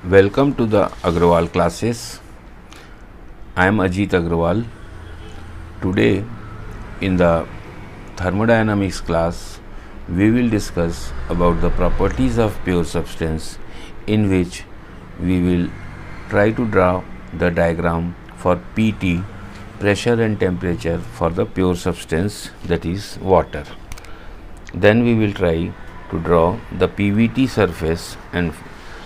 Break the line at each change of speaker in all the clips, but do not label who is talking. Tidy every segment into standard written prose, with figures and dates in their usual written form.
Welcome to the Agrawal classes. I am Ajit Agrawal. Today in the thermodynamics class we will discuss about the properties of pure substance, in which we will try to draw the diagram for PT, pressure and temperature for the pure substance, that is water. Then we will try to draw the PVT surface and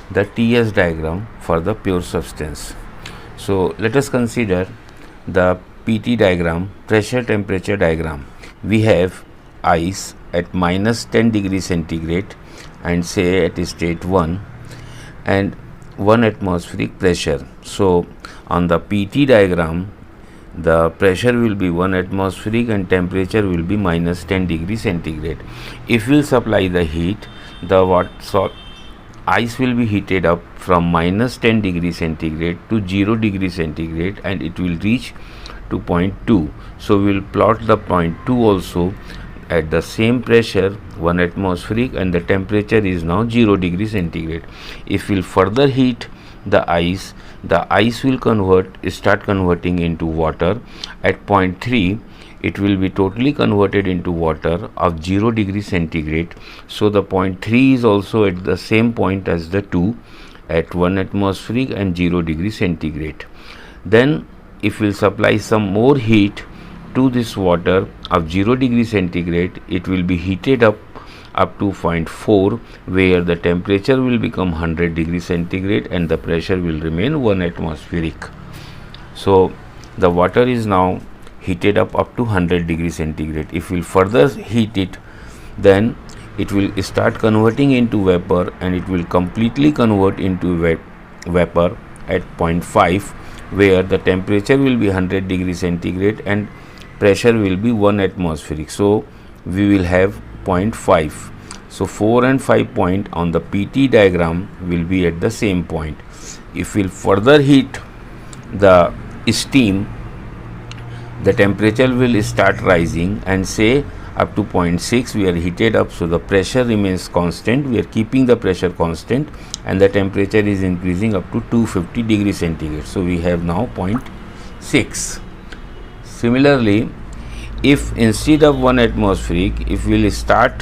the TS diagram for the pure substance. So let us consider the PT diagram, pressure temperature diagram. We have ice at minus 10 degrees centigrade and say at state 1 and 1 atmospheric pressure. So on the PT diagram, the pressure will be 1 atmospheric and temperature will be minus 10 degrees centigrade. If we supply the heat, ice will be heated up from minus 10 degrees centigrade to 0 degrees centigrade and it will reach to point 2. So we will plot the point 2 also at the same pressure 1 atmospheric and the temperature is now 0 degrees centigrade. If we will further heat the ice will start converting into water. At point 3 it will be totally converted into water of 0 degree centigrade. So the point 3 is also at the same point as the 2 at 1 atmospheric and 0 degree centigrade. Then if we will supply some more heat to this water of 0 degree centigrade, it will be heated up to point 4, where the temperature will become 100 degrees centigrade and the pressure will remain 1 atmospheric. So the water is now heated up to 100 degrees centigrade. If we will further heat it, then it will start converting into vapor and it will completely convert into vapor at point 5, where the temperature will be 100 degrees centigrade and pressure will be 1 atmospheric. So we will have point 5. So 4 and 5 point on the PT diagram will be at the same point. If we will further heat the steam, the temperature will start rising and say up to 0.6 we are heated up, so the pressure remains constant, we are keeping the pressure constant and the temperature is increasing up to 250 degrees centigrade. So we have now 0.6. Similarly, if instead of 1 atmospheric, if we will start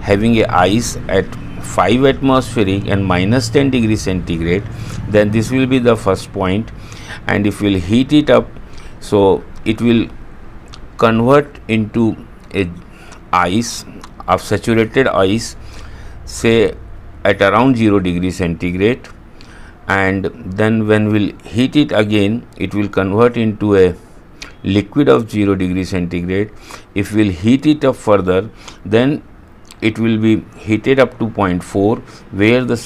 having a ice at 5 atmospheric and minus 10 degrees centigrade, then this will be the first point, and if we will heat it up, so it will convert into a ice of saturated ice, say at around 0 degrees centigrade, and then when we will heat it again, it will convert into a liquid of 0 degrees centigrade. If we will heat it up further, then it will be heated up to 0.4, where the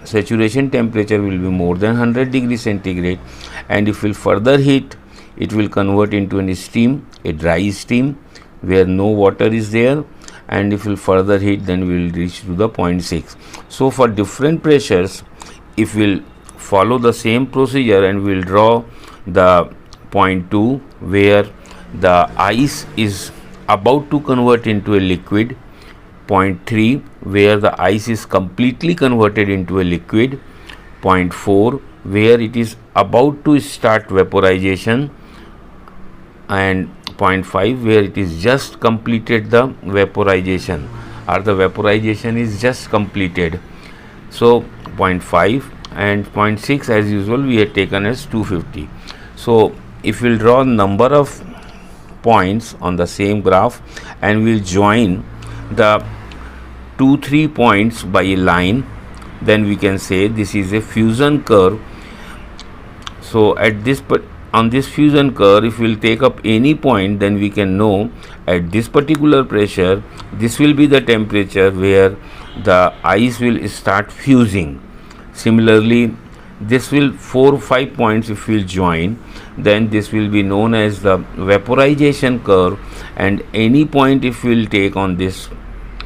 saturation temperature will be more than 100 degrees centigrade, and if we will further heat, it will convert into a steam, a dry steam where no water is there, and if we will further heat, then we will reach to the 0.6. So for different pressures, if we will follow the same procedure and we will draw the point 2 where the ice is about to convert into a liquid, point 3 where the ice is completely converted into a liquid, point 4 where it is about to start vaporization, and point 5 where it is just completed the vaporization or the vaporization is just completed. So point 5 and point 6 as usual we had taken as 250. So if we will draw number of points on the same graph and we will join the 2-3 points by a line, then we can say this is a fusion curve. So at this on this fusion curve, if we will take up any point, then we can know at this particular pressure this will be the temperature where the ice will start fusing. Similarly, this will 4 or 5 points if we will join, then this will be known as the vaporization curve, and any point if we will take on this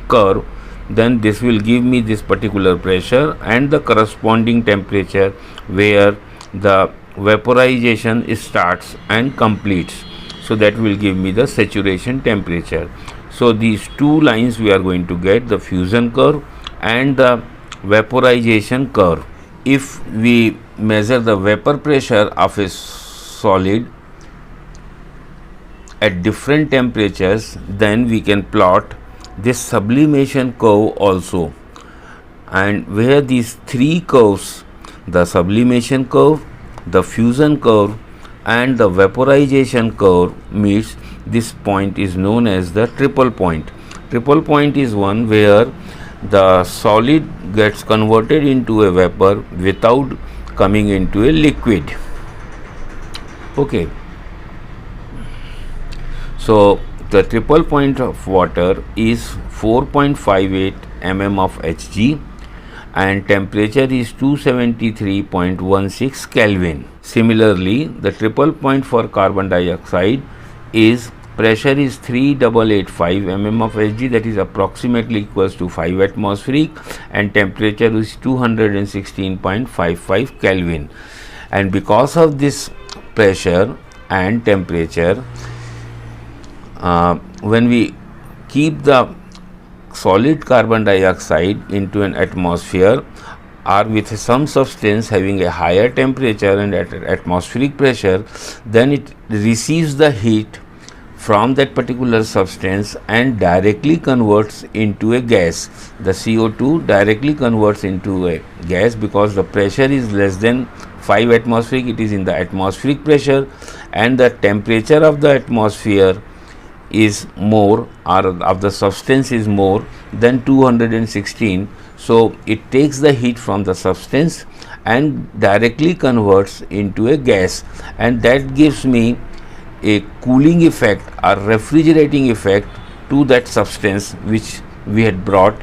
curve, then this will give me this particular pressure and the corresponding temperature where the vaporization starts and completes. So that will give me the saturation temperature. So these two lines we are going to get, the fusion curve and the vaporization curve. if we measure the vapor pressure of a solid at different temperatures, then we can plot this sublimation curve also, and where these three curves, the sublimation curve, the fusion curve and the vaporization curve meets, this point is known as the triple point. Triple point is one where the solid gets converted into a vapor without coming into a liquid. Okay, so the triple point of water is 4.58 mm of Hg and temperature is 273.16 Kelvin. Similarly, the triple point for carbon dioxide is pressure is 3885 mm of Hg, that is approximately equals to 5 atmospheric, and temperature is 216.55 Kelvin. And because of this pressure and temperature, when we keep the solid carbon dioxide into an atmosphere or with some substance having a higher temperature and at atmospheric pressure, then it receives the heat from that particular substance and directly converts into a gas. The CO2 directly converts into a gas because the pressure is less than 5 atmospheric, it is in the atmospheric pressure, and the temperature of the atmosphere is more, or of the substance is more than 216. So it takes the heat from the substance and directly converts into a gas, and that gives me a cooling effect or refrigerating effect to that substance which we had brought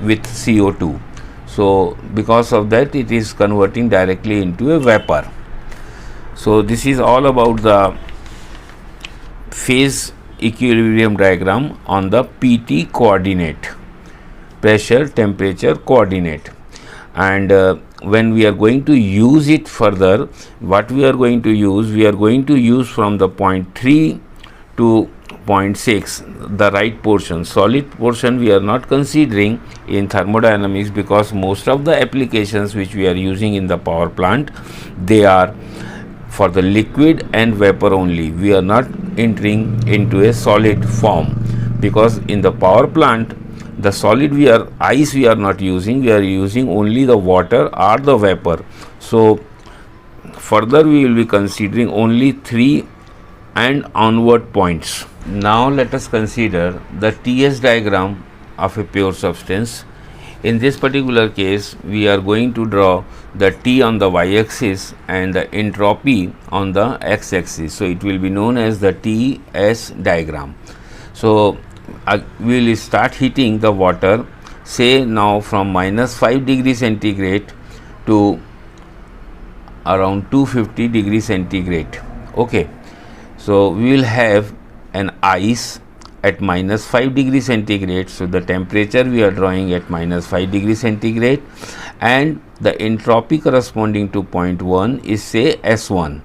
with CO2. So because of that, it is converting directly into a vapor. So this is all about the phase equilibrium diagram on the PT coordinate, pressure temperature coordinate. And when we are going to use it further, what we are going to use, we are going to use from the point 3 to point 6 the right portion. Solid portion we are not considering in thermodynamics because most of the applications which we are using in the power plant, they are for the liquid and vapor only. We are not entering into a solid form because in the power plant the solid ice we are not using, we are using only the water or the vapor. So further we will be considering only 3 and onward points. Now let us consider the TS diagram of a pure substance. In this particular case, we are going to draw the T on the y-axis and the entropy on the x-axis. So it will be known as the TS diagram. So we will start heating the water, say now from -5 degrees centigrade to around 250 degrees centigrade. Okay, so we will have an ice at -5 degrees centigrade. So the temperature we are drawing at -5 degrees centigrade, and the entropy corresponding to point 1 is say S1.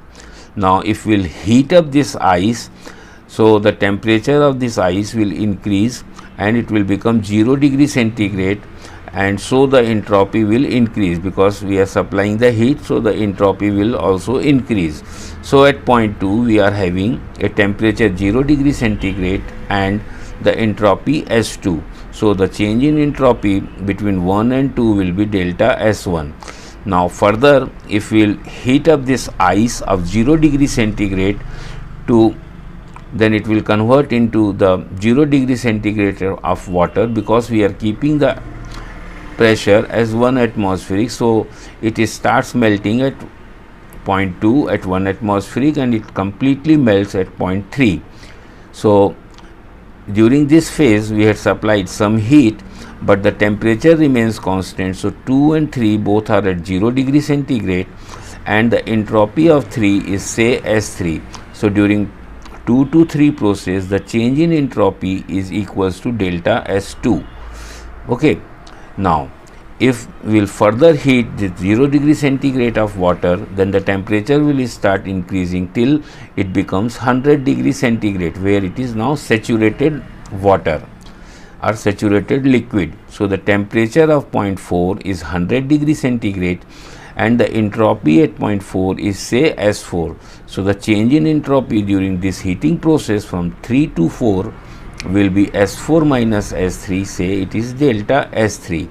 Now if we will heat up this ice, so the temperature of this ice will increase and it will become 0 degree centigrade, and so the entropy will increase because we are supplying the heat, so the entropy will also increase. So at point 2 we are having a temperature 0 degree centigrade and the entropy S2. So the change in entropy between 1 and 2 will be delta S1. Now further, if we will heat up this ice of 0 degree centigrade to, then it will convert into the 0 degree centigrade of water because we are keeping the pressure as 1 atmospheric. So it starts melting at point 2 at 1 atmospheric and it completely melts at point 3. So during this phase we had supplied some heat, but the temperature remains constant. So 2 and 3 both are at 0 degree centigrade and the entropy of 3 is say S3. So during 2 to 3 process, the change in entropy is equals to delta S2. Okay, now if we will further heat the 0 degree centigrade of water, then the temperature will start increasing till it becomes 100 degree centigrade, where it is now saturated water or saturated liquid. So the temperature of point 4 is 100 degree centigrade and the entropy at point 4 is say S4. So the change in entropy during this heating process from 3 to 4 will be S4 minus S3, say it is delta S3.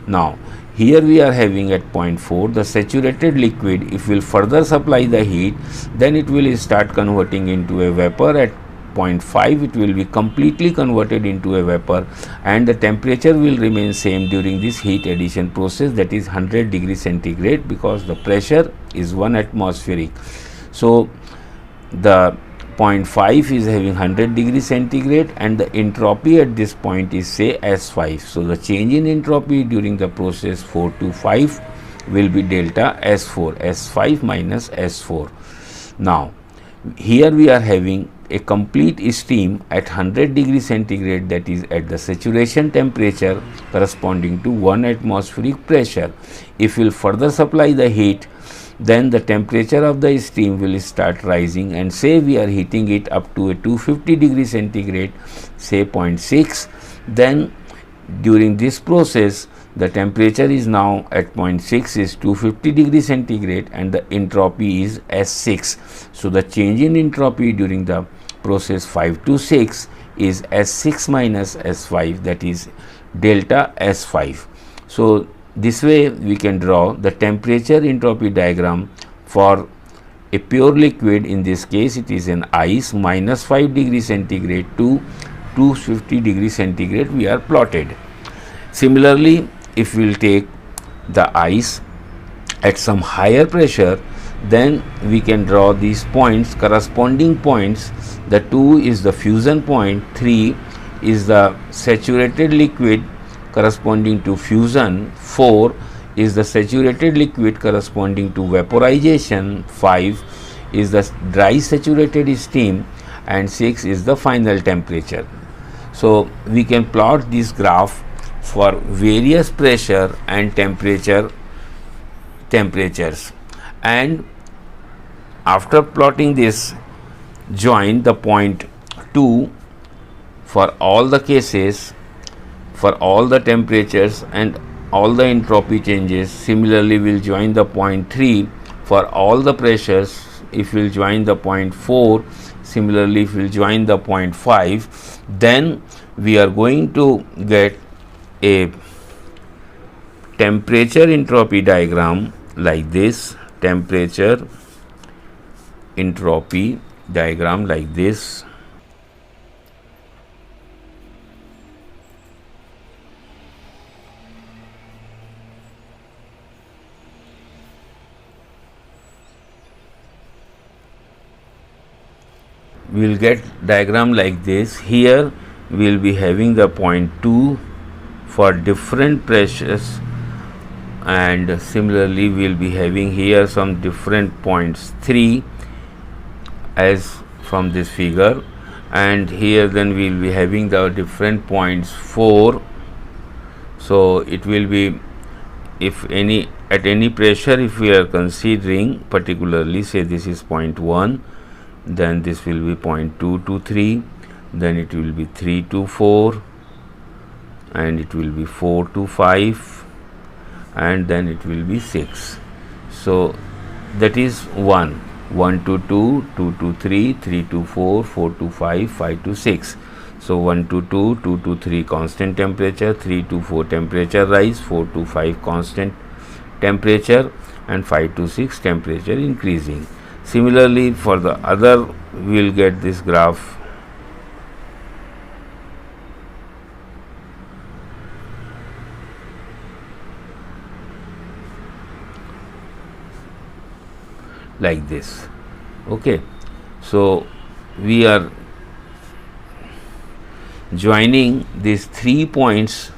Now here we are having at point 4 the saturated liquid. If we will further supply the heat, then it will start converting into a vapor. At point 5 it will be completely converted into a vapor, and the temperature will remain same during this heat addition process, that is 100 degrees centigrade, because the pressure is 1 atmospheric. So the point 5 is having 100 degrees centigrade and the entropy at this point is say S5. So the change in entropy during the process 4 to 5 will be delta S4, S5 minus S4. Now here we are having a complete steam at 100 degrees centigrade, that is at the saturation temperature corresponding to 1 atmospheric pressure. If we will further supply the heat, then the temperature of the steam will start rising, and say we are heating it up to a 250 degrees centigrade, say 0.6. Then during this process the temperature is now at 0.6 is 250 degrees centigrade and the entropy is S6. So the change in entropy during the process 5 to 6 is S6 minus S5, that is delta S5. So this way we can draw the temperature entropy diagram for a pure liquid. In this case it is an ice, minus 5 degrees centigrade to 250 degrees centigrade we are plotted. Similarly, if we will take the ice at some higher pressure, then we can draw these points, corresponding points. The 2 is the fusion point, 3 is the saturated liquid corresponding to fusion, 4 is the saturated liquid corresponding to vaporization, 5 is the dry saturated steam, and 6 is the final temperature. So we can plot this graph for various pressure and temperatures, and after plotting this, join the point 2 for all the cases, for all the temperatures and all the entropy changes. Similarly, we will join the point 3 for all the pressures. If we will join the point 4, similarly if we will join the point 5, then we are going to get a temperature entropy diagram like this, temperature entropy diagram like this. We will get diagram like this. Here we will be having the point 2 for different pressures, and similarly we will be having here some different points 3 as from this figure, and here then we will be having the different points 4. So it will be, if any, at any pressure, if we are considering particularly, say this is point 1, then this will be point 2 to 3, then it will be 3 to 4, and it will be 4 to 5, and then it will be 6. So that is 1, 1 to 2, 2 to 3, 3 to 4, 4 to 5, 5 to 6. So 1 to 2, 2 to 3 constant temperature, 3 to 4 temperature rise, 4 to 5 constant temperature, and 5 to 6 temperature increasing. Similarly, for the other, we will get this graph like this. Okay, so we are joining these 3 points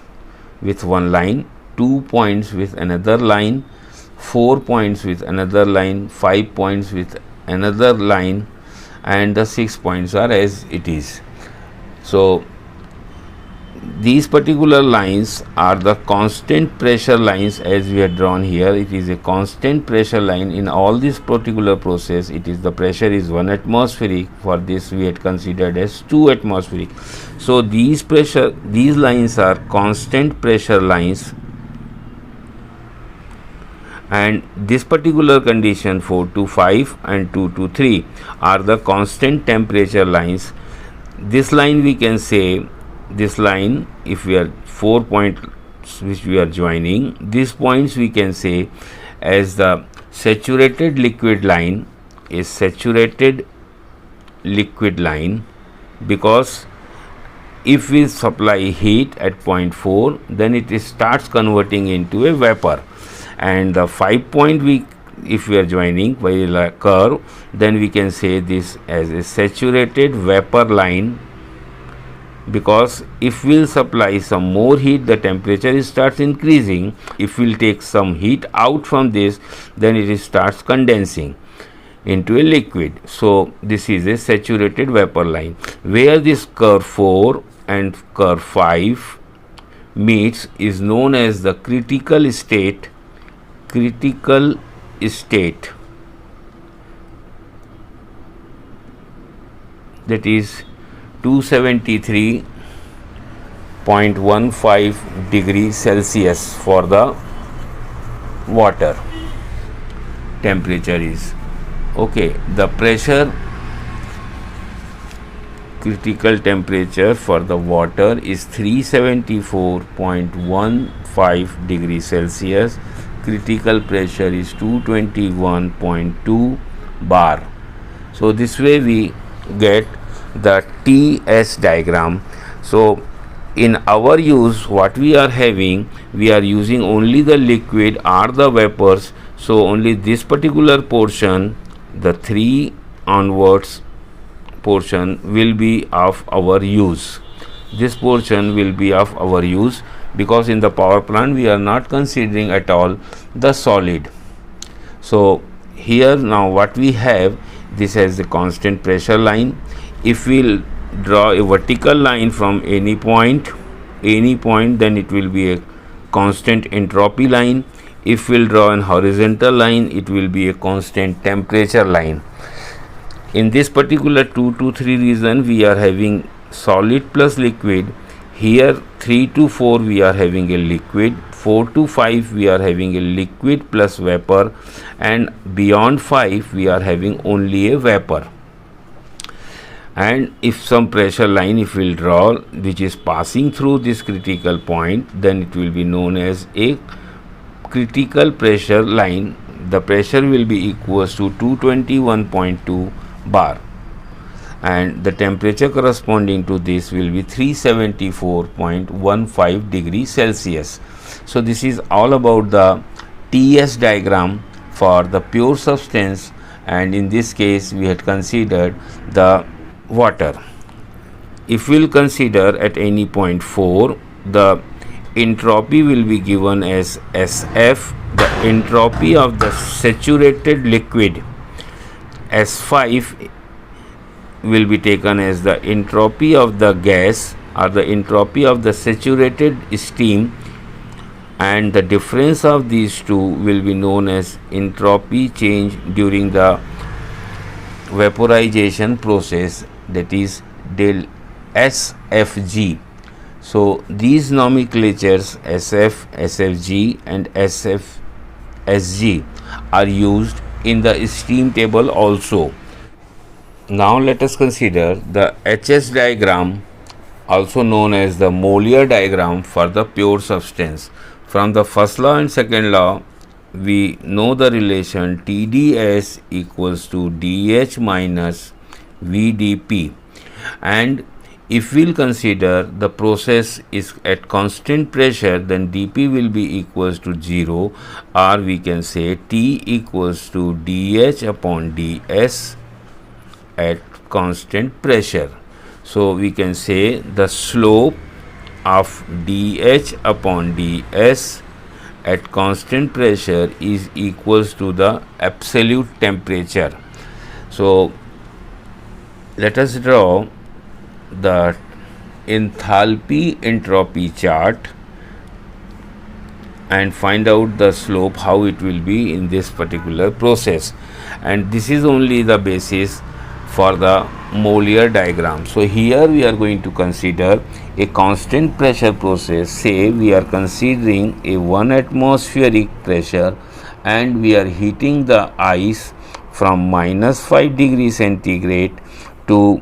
with one line, 2 points with another line, 4 points with another line, 5 points with another line, and the 6 points are as it is. So these particular lines are the constant pressure lines as we have drawn here. It is a constant pressure line in all this particular process. It is the pressure is 1 atmospheric. For this we had considered as 2 atmospheric. So these lines are constant pressure lines, and this particular condition 4 to 5 and 2 to 3 are the constant temperature lines. This line we can say, this line, if we are 4 points which we are joining, these points we can say as the saturated liquid line, is saturated liquid line, because if we supply heat at point 4, then it starts converting into a vapor, and the 5 point we, if we are joining by a curve, then we can say this as a saturated vapor line, because if we'll supply some more heat, the temperature starts increasing. If we'll take some heat out from this, then it starts condensing into a liquid. So this is a saturated vapor line, where this curve 4 and curve 5 meets is known as the critical state. Critical state, that is 273.15 degrees Celsius for the water temperature is. Okay, the pressure, critical temperature for the water is 374.15 degrees Celsius. Critical pressure is 221.2 bar. So this way we get the TS diagram. So in our use, what we are having, we are using only the liquid or the vapors. So only this particular portion, the 3 onwards portion, will be of our use. This portion will be of our use, because in the power plant we are not considering at all the solid. So here now what we have, this as the constant pressure line. If we'll draw a vertical line from any point, then it will be a constant entropy line. If we'll draw an horizontal line, it will be a constant temperature line. In this particular 2 to 3 region, we are having solid plus liquid. Here 3 to 4 we are having a liquid, 4 to 5 we are having a liquid plus vapor, and beyond 5 we are having only a vapor. And if some pressure line, if we will draw, which is passing through this critical point, then it will be known as a critical pressure line. The pressure will be equals to 221.2 bar, and the temperature corresponding to this will be 374.15 degrees Celsius. So this is all about the TS diagram for the pure substance, and in this case we had considered the water. If we will consider at any point 4, the entropy will be given as SF, the entropy of the saturated liquid. S5 will be taken as the entropy of the gas or the entropy of the saturated steam, and the difference of these two will be known as entropy change during the vaporization process, that is del SFG. So these nomenclatures SF, SFG and SFSG are used in the steam table also. Now let us consider the HS diagram, also known as the Mollier diagram for the pure substance. From the first law and second law, we know the relation TdS equals to dH minus VdP, and if we'll consider the process is at constant pressure, then dP will be equals to 0, or we can say T equals to dH upon ds at constant pressure. So we can say the slope of dH upon ds at constant pressure is equals to the absolute temperature. So let us draw the enthalpy entropy chart and find out the slope, how it will be in this particular process, and this is only the basis for the Mollier diagram. So here we are going to consider a constant pressure process. Say we are considering a 1 atmospheric pressure and we are heating the ice from -5 degrees centigrade to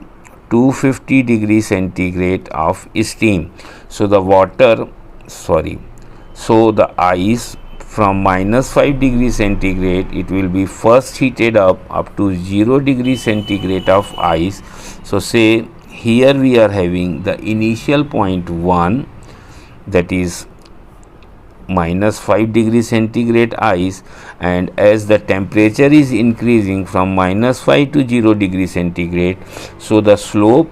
250 degrees centigrade of steam. So the ice from -5 degrees centigrade, it will be first heated up to 0 degrees centigrade of ice. So say here we are having the initial point 1, that is -5 degrees centigrade ice, and as the temperature is increasing from -5 to 0 degrees centigrade, so the slope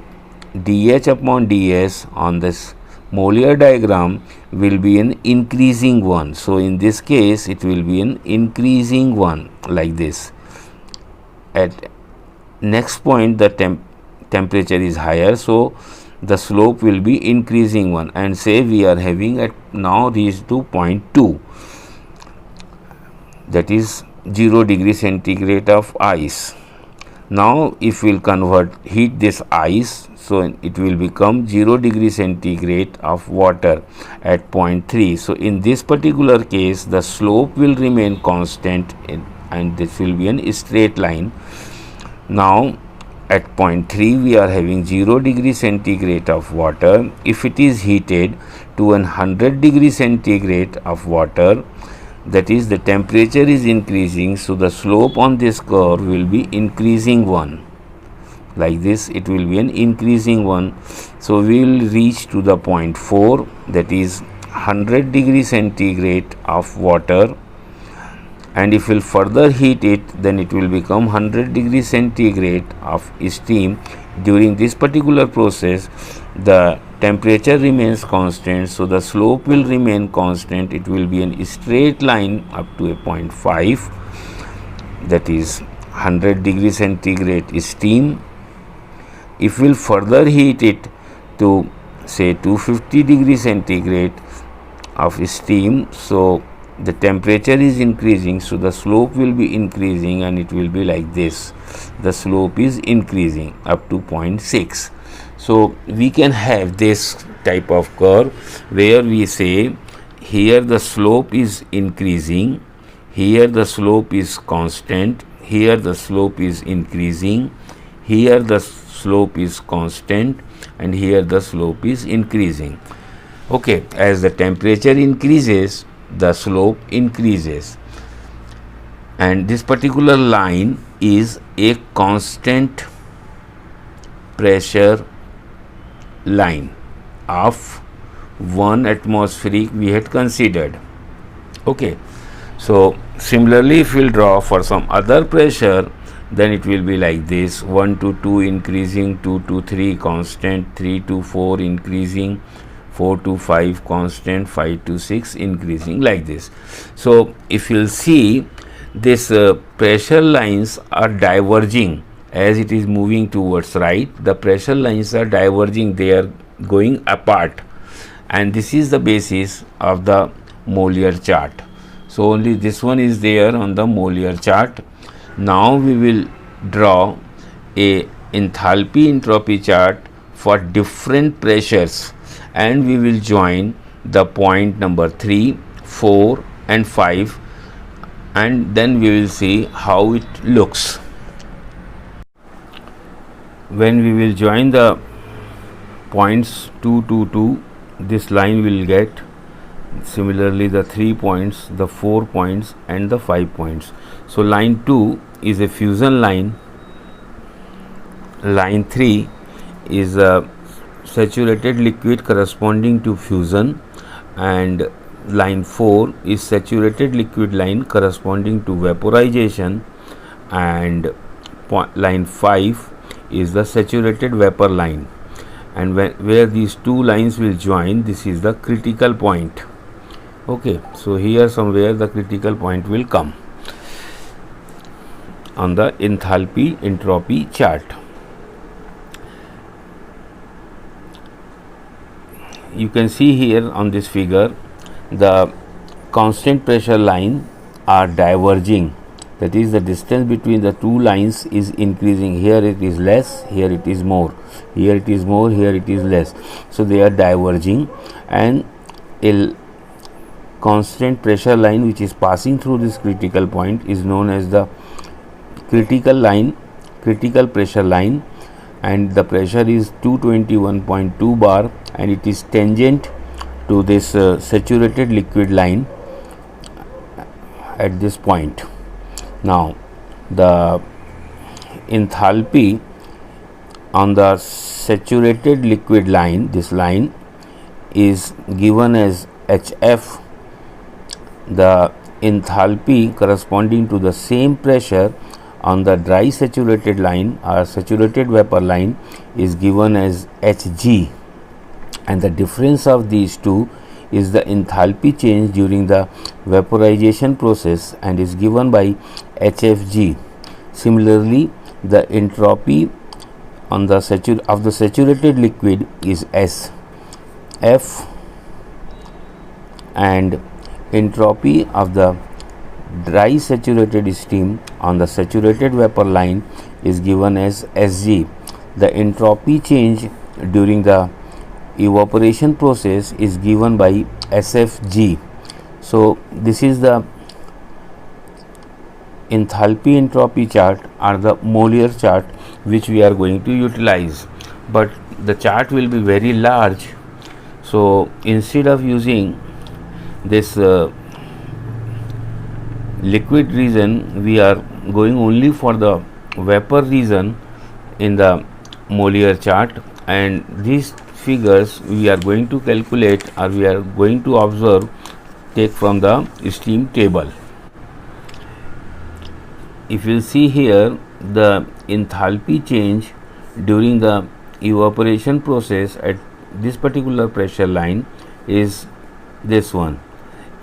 dH upon ds on this molar diagram will be an increasing one. So in this case it will be an increasing one, like this. At next point the temperature is higher, so the slope will be increasing one, and say we are having at now reached to point 2, that is 0 degree centigrade of ice. Now if we will heat this ice, so it will become 0 degree centigrade of water at point 3. So in this particular case the slope will remain constant and this will be a straight line. Now at point 3 we are having 0 degree centigrade of water. If it is heated to 100 degree centigrade of water, that is the temperature is increasing, so the slope on this curve will be increasing one, like this. It will be an increasing one. So we will reach to the point 4, that is 100 degree centigrade of water, and if we will further heat it, then it will become 100 degree centigrade of steam. During this particular process the temperature remains constant, so the slope will remain constant. It will be a straight line up to a point 5, that is 100 degree centigrade steam. If we will further heat it to say 250 degree centigrade of steam, so the temperature is increasing, so the slope will be increasing, and it will be like this. The slope is increasing up to 0.6. So we can have this type of curve where we say here the slope is increasing, here the slope is constant, here the slope is increasing, here the slope is constant, and here the slope is increasing. Okay, as the temperature increases the slope increases, and this particular line is a constant pressure line of 1 atmospheric we had considered. Okay, so similarly if we will draw for some other pressure, then it will be like this: 1 to 2 increasing, 2 to 3 constant, 3 to 4 increasing, 4 to 5 constant, 5 to 6 increasing, like this. So if you will see this pressure lines are diverging as it is moving towards right. The pressure lines are diverging, they are going apart, and this is the basis of the molar chart. So only this one is there on the molar chart. Now we will draw a enthalpy entropy chart for different pressures, and we will join the point number 3, 4 and 5, and then we will see how it looks. When we will join the points 2 to 2, this line will get similarly the 3 points, the 4 points and the 5 points. So line 2 is a fusion line, line 3 is a saturated liquid corresponding to fusion, and line 4 is saturated liquid line corresponding to vaporization, and line 5 is the saturated vapor line. And where these two lines will join, this is the critical point. Okay, so here somewhere the critical point will come on the enthalpy entropy chart. You can see here on this figure the constant pressure line are diverging, that is the distance between the two lines is increasing. Here it is less, here it is more, here it is more, here it is less. So they are diverging, and constant pressure line which is passing through this critical point is known as the critical pressure line, and the pressure is 221.2 bar, and it is tangent to this saturated liquid line at this point. Now the enthalpy on the saturated liquid line, this line is given as HF. The enthalpy corresponding to the same pressure on the dry saturated line or saturated vapor line is given as Hg, and the difference of these two is the enthalpy change during the vaporization process and is given by HFG. Similarly, the entropy on the saturated liquid is S F, and entropy of the dry saturated steam on the saturated vapor line is given as Sg. The entropy change during the evaporation process is given by Sfg. So this is the enthalpy entropy chart or the Mollier chart which we are going to utilize, but the chart will be very large. So instead of using this liquid region, we are going only for the vapor region in the Mollier chart, and these figures we are going to calculate or we are going to observe take from the steam table. If you see here, the enthalpy change during the evaporation process at this particular pressure line is this one.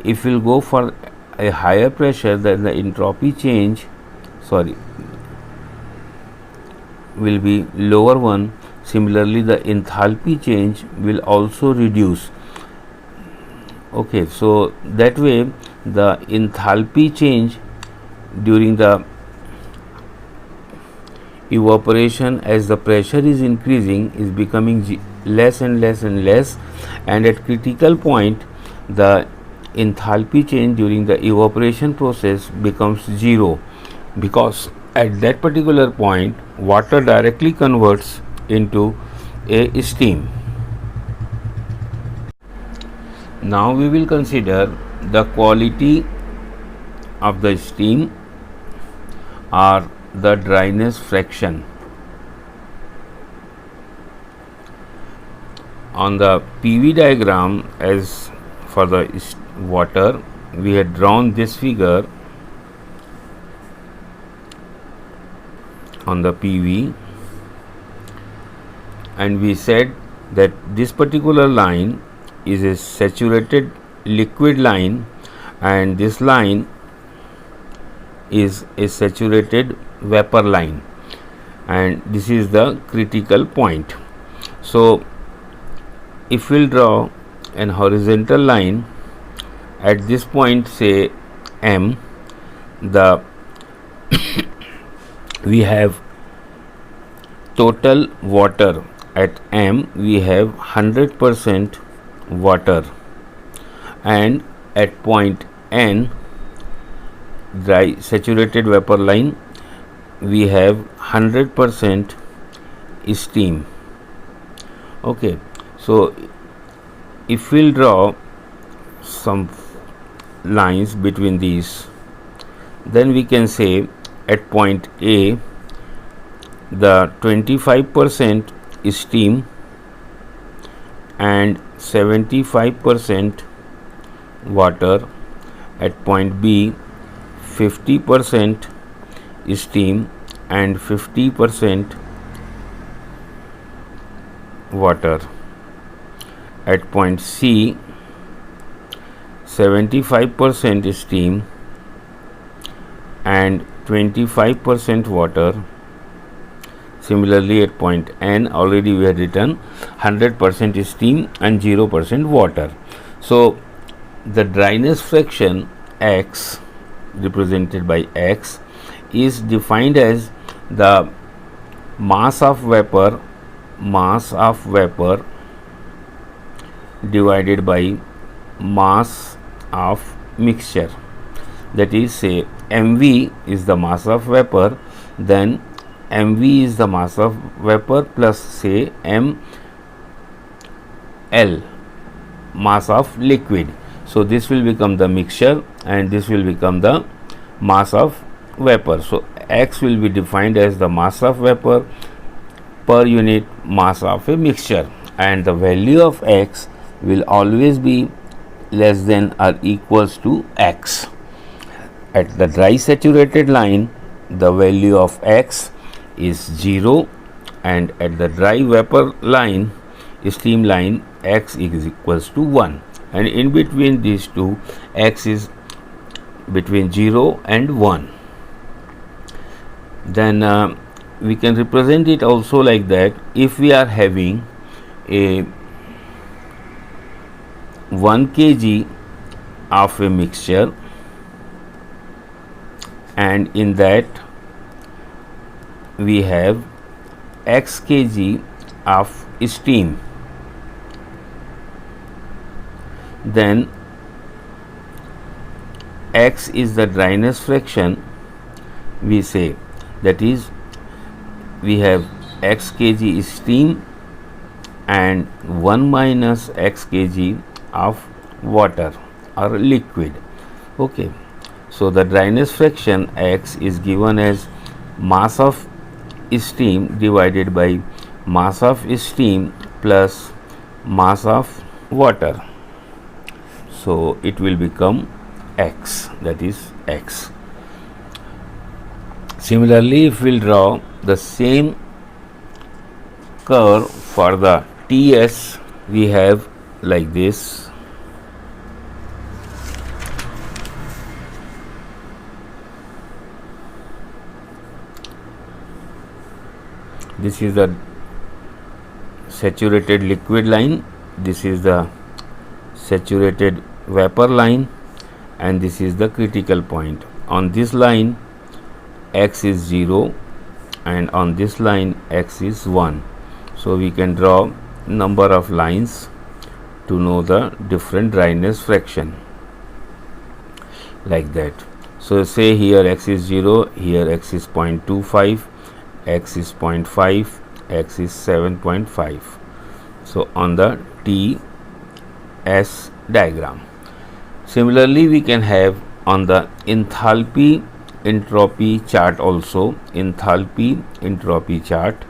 If we'll go for a higher pressure, then the entropy change will be lower one. Similarly, the enthalpy change will also reduce. Okay, so that way the enthalpy change during the evaporation as the pressure is increasing is becoming less and less and less, and at critical point the enthalpy change during the evaporation process becomes 0, because at that particular point water directly converts into a steam. Now we will consider the quality of the steam or the dryness fraction. On the PV diagram, as for the water, we had drawn this figure on the PV, and we said that this particular line is a saturated liquid line and this line is a saturated vapor line, and this is the critical point. So if we'll draw an horizontal line at this point, say M, the we have total water at M, we have 100% water, and at point N, dry saturated vapor line, we have 100% steam. Okay, so if we'll draw some lines between these, then we can say at point A the 25% steam and 75% water, at point B 50% steam and 50% water, at point C 75% steam and 25% water. Similarly, at point N, already we had written 100% steam and 0% water. So the dryness fraction X, represented by X, is defined as the mass of vapor divided by mass of mixture. That is, say mv is the mass of vapor, then mv is the mass of vapor plus say ml mass of liquid. So this will become the mixture and this will become the mass of vapor. So x will be defined as the mass of vapor per unit mass of a mixture, and the value of x will always be less than or equals to x. At the dry saturated line, the value of x is 0, and at the dry vapor line, steam line, x is equals to 1, and in between these two, x is between 0 and 1. Then we can represent it also like that. If we are having a 1 kg of a mixture, and in that we have x kg of steam, then x is the dryness fraction, we say, that is, we have x kg steam and 1 minus x kg of water or liquid. Okay, so the dryness fraction x is given as mass of steam divided by mass of steam plus mass of water. So it will become x, that is x. Similarly, if we will draw the same curve for the Ts, we have like this. This is the saturated liquid line, this is the saturated vapor line, and this is the critical point. On this line x is 0 and on this line x is 1. So we can draw number of lines to know the different dryness fraction like that. So say here x is 0, here x is 0.25, x is 0.5, x is 7.5. So on the TS diagram. Similarly, we can have on the enthalpy entropy chart also, enthalpy entropy chart.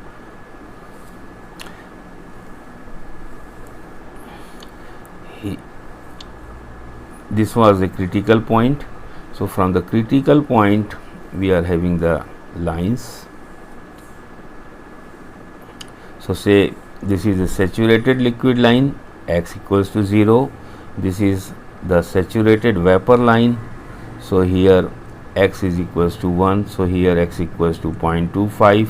This was a critical point. So from the critical point we are having the lines. So say this is a saturated liquid line, x equals to 0. This is the saturated vapor line. So here x is equals to 1. So here x equals to 0.25,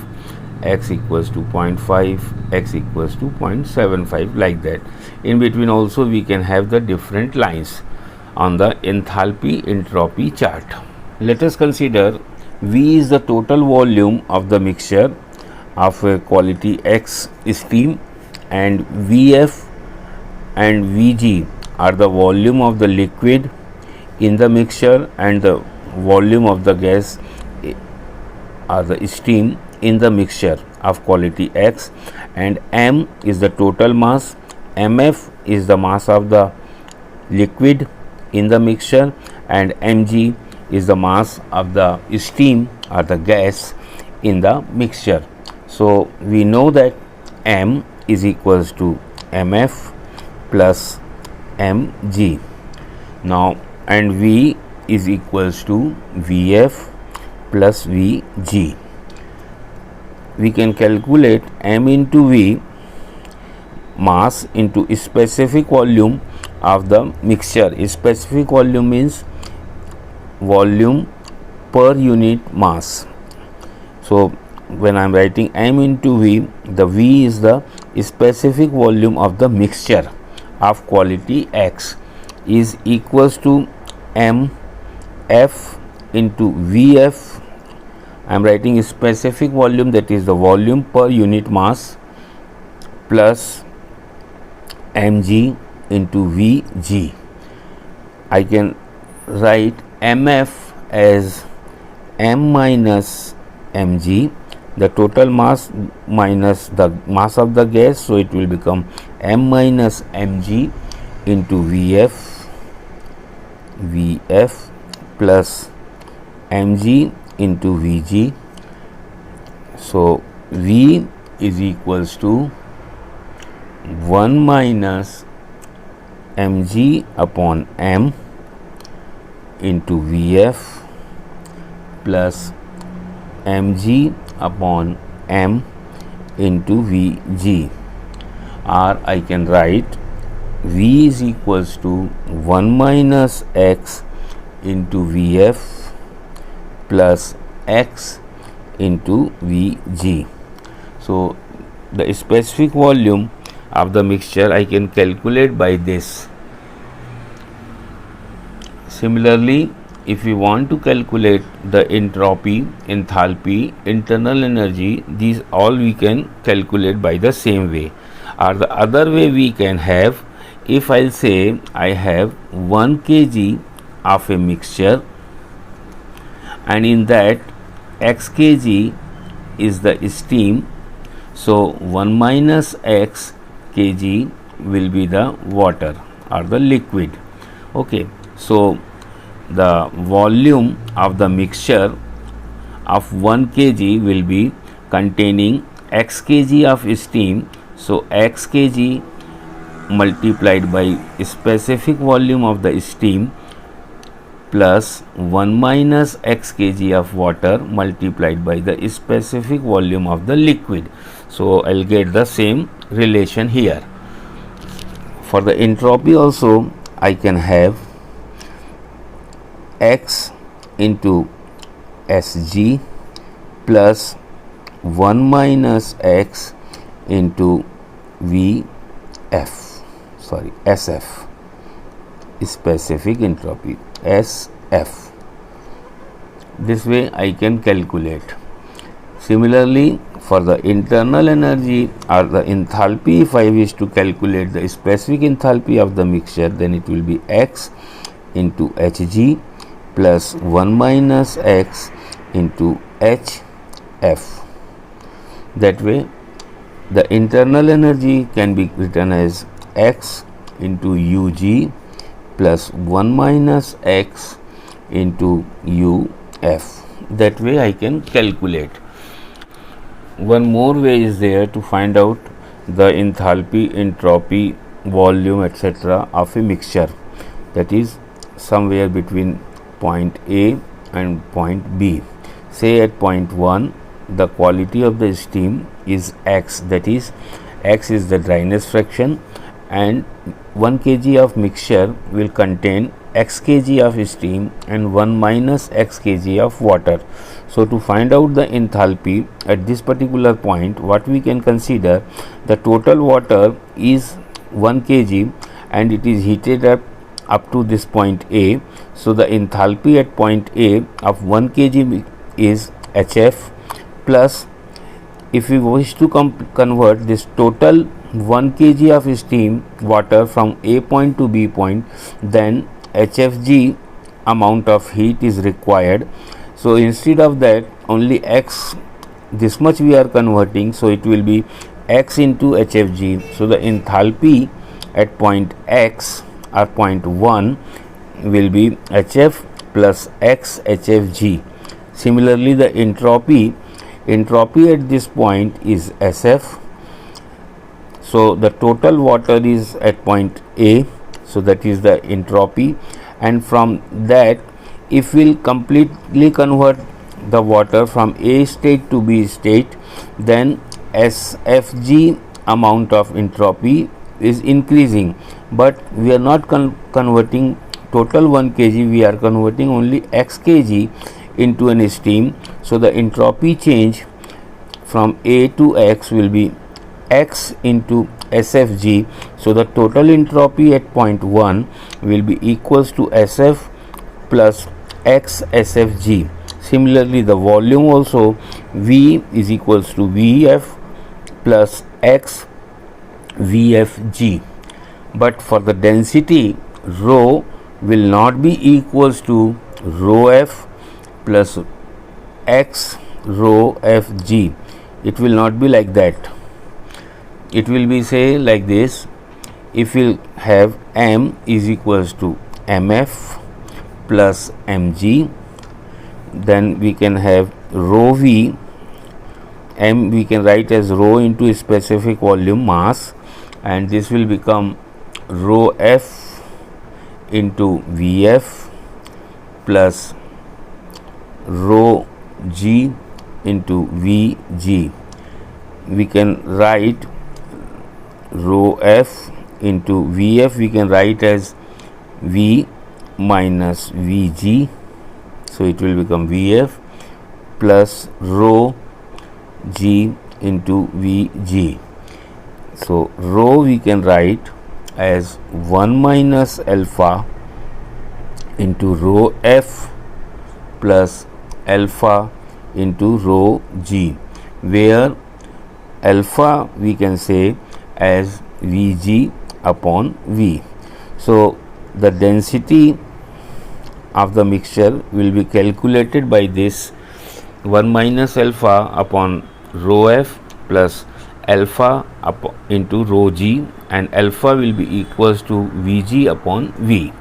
x equals to 0.5, x equals to 0.75, like that. In between also we can have the different lines on the enthalpy entropy chart. Let us consider V is the total volume of the mixture of a quality X steam, and Vf and Vg are the volume of the liquid in the mixture and the volume of the gas or the steam in the mixture of quality X, and M is the total mass, Mf is the mass of the liquid in the mixture, and Mg is the mass of the steam or the gas in the mixture. So we know that M is equals to Mf plus Mg. Now, and V is equals to Vf plus Vg. We can calculate M into V, mass into specific volume of the mixture. Specific volume means volume per unit mass. So when I am writing M into V, the V is the specific volume of the mixture of quality X is equals to Mf into Vf. I am writing specific volume, that is the volume per unit mass, plus Mg into Vg. I can write mf as m minus mg, the total mass minus the mass of the gas, so it will become m minus mg into Vf plus mg into Vg. So V is equals to 1 minus mg upon m into Vf plus mg upon m into Vg, or I can write V is equals to 1 minus x into Vf plus x into Vg. So the specific volume of the mixture I can calculate by this. Similarly, if we want to calculate the entropy, enthalpy, internal energy, these all we can calculate by the same way. Or the other way we can have, if I'll say I have 1 kg of a mixture, and in that x kg is the steam, so 1 minus x kg will be the water or the liquid. Okay, so the volume of the mixture of 1 kg will be containing x kg of steam, so x kg multiplied by specific volume of the steam plus 1 minus x kg of water multiplied by the specific volume of the liquid. So I'll get the same relation here. For the entropy also I can have x into Sg plus 1 minus x into SF, specific entropy, SF. This way I can calculate. Similarly, for the internal energy or the enthalpy, if I wish to calculate the specific enthalpy of the mixture, then it will be x into Hg plus 1 minus x into Hf. That way the internal energy can be written as x into Ug plus 1 minus x into Uf. That way I can calculate. One more way is there to find out the enthalpy, entropy, volume, etc. of a mixture, that is somewhere between point A and point B. Say at point 1 the quality of the steam is x, that is x is the dryness fraction, and 1 kg of mixture will contain x kg of steam and 1 minus x kg of water. So to find out the enthalpy at this particular point, what we can consider, the total water is 1 kg and it is heated up to this point A. So the enthalpy at point A of 1 kg is Hf plus, if we wish to convert this total 1 kg of steam water from A point to B point, then Hfg amount of heat is required. So instead of that, only x, this much we are converting, so it will be x into Hfg. So the enthalpy at point x or point 1 will be Hf plus x Hfg. Similarly, the entropy at this point is SF. So the total water is at point A, so that is the entropy, and from that, if we will completely convert the water from A state to B state, then SFG amount of entropy is increasing, but we are not converting total 1 kg, we are converting only x kg into an steam. So the entropy change from A to X will be x into SFG. So the total entropy at point 1 will be equals to SF plus x SFG. Similarly, the volume also, V is equals to Vf plus x Vfg. But for the density, rho will not be equals to rho f plus x rho fg. It will not be like that. It will be say like this. If we have m is equals to mf plus mg, then we can have rho v. M we can write as rho into specific volume mass, and this will become rho f into Vf plus rho g into Vg. We can write rho f into Vf, we can write as V minus Vg, so it will become Vf plus rho g into Vg. So rho we can write as 1 minus alpha into rho f plus alpha into rho g, where alpha we can say as Vg upon V. So the density of the mixture will be calculated by this 1 minus alpha upon rho f plus alpha into rho g, and alpha will be equals to Vg upon V.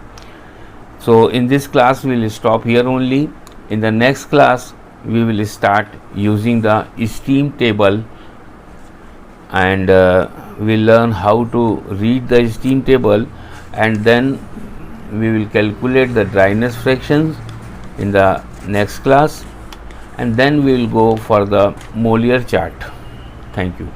So in this class we will stop here only. In the next class we will start using the steam table, and we will learn how to read the steam table, and then we will calculate the dryness fractions in the next class, and then we will go for the Mollier chart. Thank you.